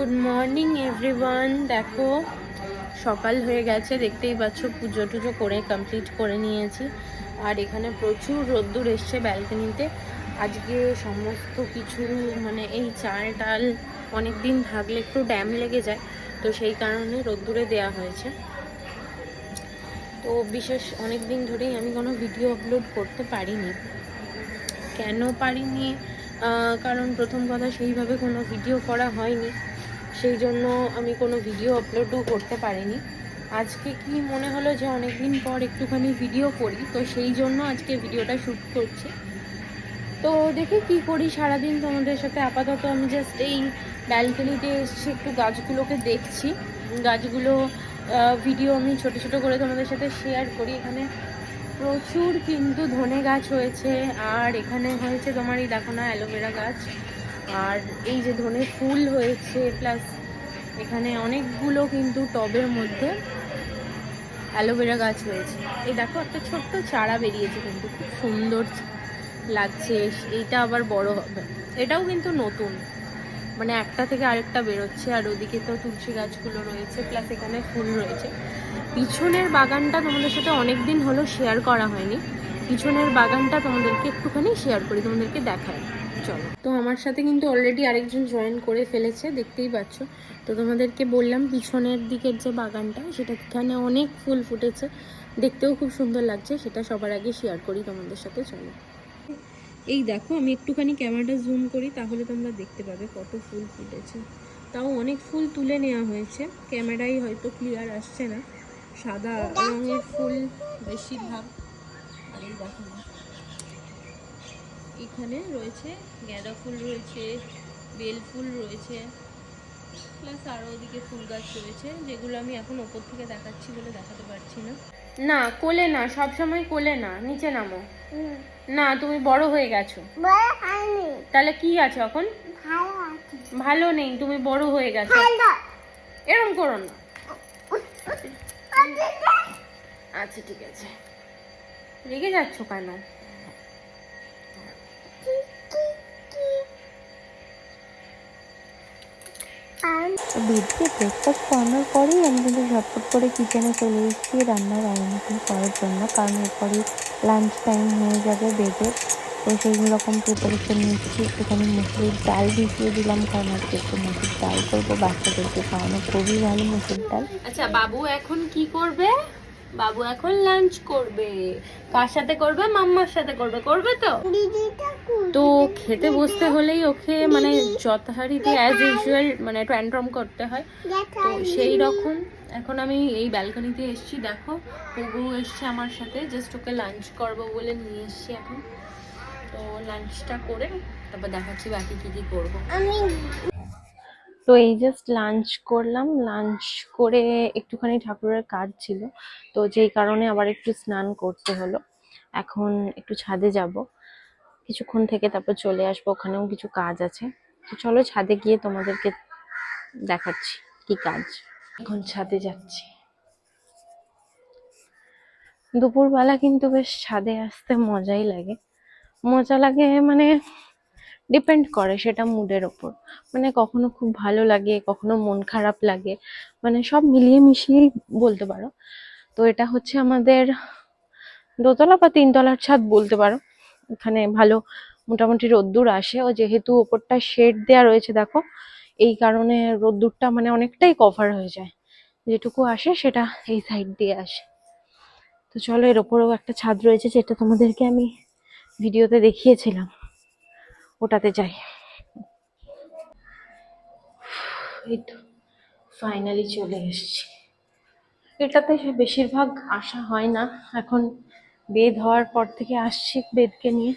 Good morning everyone. দেখো সকাল হয়ে গেছে, দেখতেই পাচ্ছ পুজো টুজো করে কমপ্লিট করে নিয়েছি। আর এখানে প্রচুর রোদ্দুর এসছে ব্যালকনিতে। আজকে সমস্ত কিছু মানে এই চাল টাল অনেক দিন থাকলে একটু ড্যাম লেগে যায়, তো সেই কারণে রোদ্দুরে দেয়া হয়েছে। তো বিশেষ অনেক দিন ধরেই আমি কোনো ভিডিও আপলোড করতে পারিনি। কেন পারিনি? কারণ প্রথম কথা, সেইভাবে কোনো ভিডিও করা হয়নি, সেই জন্য আমি কোনো ভিডিও আপলোডও করতে পারিনি। আজকে কি মনে হলো যে অনেক দিন পর একটুখানি ভিডিও করি, তো সেই জন্য আজকে ভিডিওটা শ্যুট করছি। তো দেখি কি করি সারাদিন তোমাদের সাথে। আপাতত আমি জাস্ট এই ব্যালকনিতে এসেছি, একটু গাছগুলোকে দেখছি। গাছগুলো ভিডিও আমি ছোট ছোট করে তোমাদের সাথে শেয়ার করি। এখানে প্রচুর কিন্তু ধনে গাছ হয়েছে, আর এখানে হয়েছে তোমার এই দেখো না অ্যালোভেরা গাছ, আর এই যে ধনে ফুল হয়েছে, প্লাস এখানে অনেকগুলো কিন্তু টবের মধ্যে অ্যালোভেরা গাছ হয়েছে। এই দেখো একটা ছোট্ট চারা বেরিয়েছে, কিন্তু খুব সুন্দর লাগছে। এইটা আবার বড় হবে, এটাও কিন্তু নতুন, মানে একটা থেকে আরেকটা বেরোচ্ছে। আর ওদিকে তো তুলসী গাছগুলো রয়েছে, প্লাস এখানে ফুল রয়েছে। পিছনের বাগানটা তোমাদের সাথে অনেক দিন হলো শেয়ার করা হয়নি। পিছনের বাগানটা তোমাদেরকে একটুখানি শেয়ার করি, তোমাদেরকে দেখাই, চলো। তো আমার সাথে কিন্তু অলরেডি আরেকজন জয়েন করে ফেলেছে, দেখতেই পাচ্ছ। তো তোমাদেরকে বললাম পিছনের দিকের যে বাগানটা, সেটা এখানে অনেক ফুল ফুটেছে, দেখতেও খুব সুন্দর লাগছে। সেটা সবার আগে শেয়ার করি তোমাদের সাথে, চলো। এই দেখো, আমি একটুখানি ক্যামেরাটা জুম করি, তাহলে তোমরা দেখতে পাবে কত ফুল ফুটেছে। তাও অনেক ফুল তুলে নেওয়া হয়েছে, ক্যামেরায় হয়তো ক্লিয়ার আসছে না। সাদা রঙের ফুল বেশিরভাগ। আর এই দেখো এখানে রয়েছে গাঁদা ফুল, রয়েছে বেল ফুল রয়েছে, প্লাস আরও ওদিকে ফুল গাছ রয়েছে, যেগুলো আমি এখন ওপর থেকে দেখাচ্ছি বলে দেখাতে পারছি না। না কোলে না, সবসময় কোলে না, নিচে নামো। না, তুমি বড় হয়ে গেছো। তাহলে কি আছে এখন? ভালো নেই, তুমি বড় হয়ে গেছো। এরকম করো না। আচ্ছা ঠিক আছে, রেগে যাচ্ছ কেন? বেডকে ব্রেকফাস্ট করানোর পরেই আমি কিন্তু ঝটপট করে কিচেনে চলে এসেছি রান্নার আয়োজন করার জন্য, কারণ এরপরে লাঞ্চ টাইম হয়ে যাবে বেডে। তো সেই রকম প্রিপারেশন নিচ্ছি। একটুখানি মুসুরির ডাল ভিজিয়ে দিলাম, কারণ আজকে একটু মুসুর ডাল করবো, বাচ্চাদেরকে খাওয়ানো খুবই ভালো মুসুর ডাল। আচ্ছা, বাবু এখন কি করবে? বাবু এখন লাঞ্চ করবে। কার সাথে করবে? মাম্মার সাথে করবে। করবে তো? তো খেতে বসতে হলেই ওকে মানে যথারীতি অ্যাজ ইউজুয়াল মানে ট্যান্ট্রাম করতে হয়। তো সেই রকম এখন আমি এই ব্যালকনিতে এসেছি, দেখো পুগু এসছে আমার সাথে, জাস্ট ওকে লাঞ্চ করবো বলে নিয়ে এসছি এখন। তো লাঞ্চটা করে তারপর দেখাচ্ছি বাকি কি কি করবো। তো এই জাস্ট লাঞ্চ করলাম, লাঞ্চ করে একটুখানি ঠাকুরের কাজ ছিল, তো যেই কারণে আবার একটু স্নান করতে হলো। এখন একটু ছাদে যাব, কিছুক্ষণ থেকে তারপর চলে আসবো, ওখানেও কিছু কাজ আছে। তো চলো ছাদে গিয়ে তোমাদেরকে দেখাচ্ছি কি কাজ। এখন ছাদে যাচ্ছি। দুপুরবেলা কিন্তু বেশ ছাদে আসতে মজাই লাগে। মজা লাগে মানে ডিপেন্ড করে সেটা মুডের ওপর। মানে কখনো খুব ভালো লাগে, কখনো মন খারাপ লাগে, মানে সব মিলিয়ে মিশিয়েই বলতে পারো। তো এটা হচ্ছে আমাদের দোতলা বা তিনতলার ছাদ বলতে পারো। এখানে ভালো মোটামুটি রোদ্দুর আসে, ও যেহেতু ওপরটা শেড দেওয়া রয়েছে দেখো, এই কারণে রোদ্দুরটা মানে অনেকটাই কভার হয়ে যায়, যেটুকু আসে সেটা এই সাইড দিয়ে আসে। তো চলো, এর ওপরেও একটা ছাদ রয়েছে, যেটা তোমাদেরকে আমি ভিডিওতে দেখিয়েছিলাম, ওটাতে যাই। এই তো ফাইনালি চলে এসেছি। এটাতে বেশিরভাগ আসা হয় না, এখন বেদ হওয়ার পর থেকে আসছি বেদকে নিয়ে,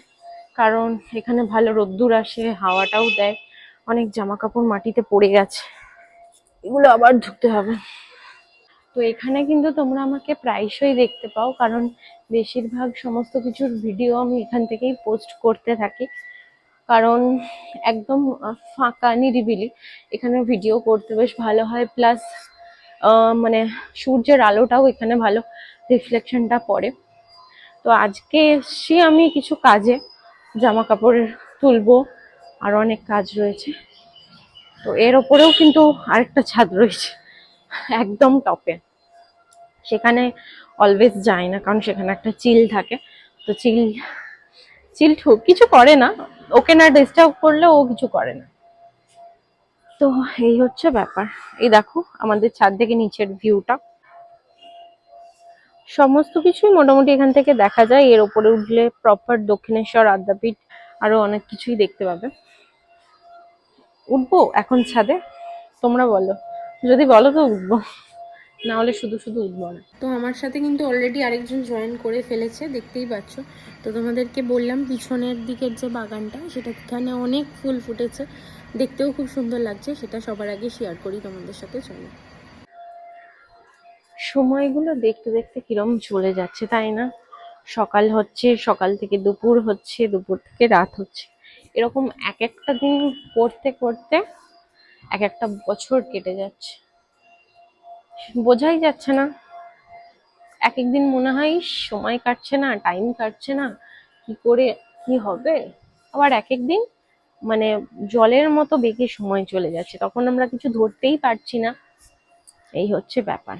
কারণ এখানে ভালো রোদ্দুর আসে, হাওয়াটাও দেয়। অনেক জামা কাপড় মাটিতে পড়ে গেছে, এগুলো আবার ধুতে হবে। তো এখানে কিন্তু তোমরা আমাকে প্রায়শই দেখতে পাও, কারণ বেশিরভাগ সমস্ত কিছুর ভিডিও আমি এখান থেকেই পোস্ট করতে থাকি, কারণ একদম ফাঁকা নিরিবিলি, এখানে ভিডিও করতে বেশ ভালো হয়। প্লাস মানে সূর্যের আলোটাও এখানে ভালো রিফ্লেকশনটা পড়ে। তো আজকে এসছি আমি কিছু কাজে, জামা কাপড় তুলবো, আর অনেক কাজ রয়েছে। তো এর ওপরেও কিন্তু আরেকটা ছাদ রয়েছে একদম টপে, সেখানে অলওয়েজ যাই না কারণ সেখানে একটা চিল থাকে। তো চিল চিল কিছু করে না, ওকে না ডিস্টার্ব করলে ও কিছু করে না। তো এই হচ্ছে ব্যাপার। এই দেখো আমাদের ছাদ থেকে নিচের ভিউটা, সমস্ত কিছুই মোটামুটি এখান থেকে দেখা যায়। এর উপরে উঠলে প্রপার দক্ষিণেশ্বর আদ্যাপীঠ আরো অনেক কিছুই দেখতে পাবে। উঠবো এখন ছাদে, তোমরা বলো, যদি বলো তো উঠবো, না হলে শুধু শুধু উঠবো না। তো আমার সাথে কিন্তু অলরেডি আরেকজন জয়েন করে ফেলেছে, দেখতেই পাচ্ছ। তো তোমাদেরকে বললাম পিছনের দিকের যে বাগানটা, সেটা এখানে অনেক ফুল ফুটেছে, দেখতেও খুব সুন্দর লাগছে, সেটা সবার আগে শেয়ার করি তোমাদের সাথে। চলো। সময়গুলো দেখতে দেখতে কিরম চলে যাচ্ছে তাই না? সকাল হচ্ছে, সকাল থেকে দুপুর হচ্ছে, দুপুর থেকে রাত হচ্ছে, এরকম এক একটা দিন করতে করতে এক একটা বছর কেটে যাচ্ছে, বোঝাই যাচ্ছে না। এক একদিন মনে হয় সময় কাটছে না, টাইম কাটছে না, কি করে কি হবে। আবার এক একদিন মানে জলের মতো বেগে সময় চলে যাচ্ছে, তখন আমরা কিছু ধরতেই পারছি না। এই হচ্ছে ব্যাপার।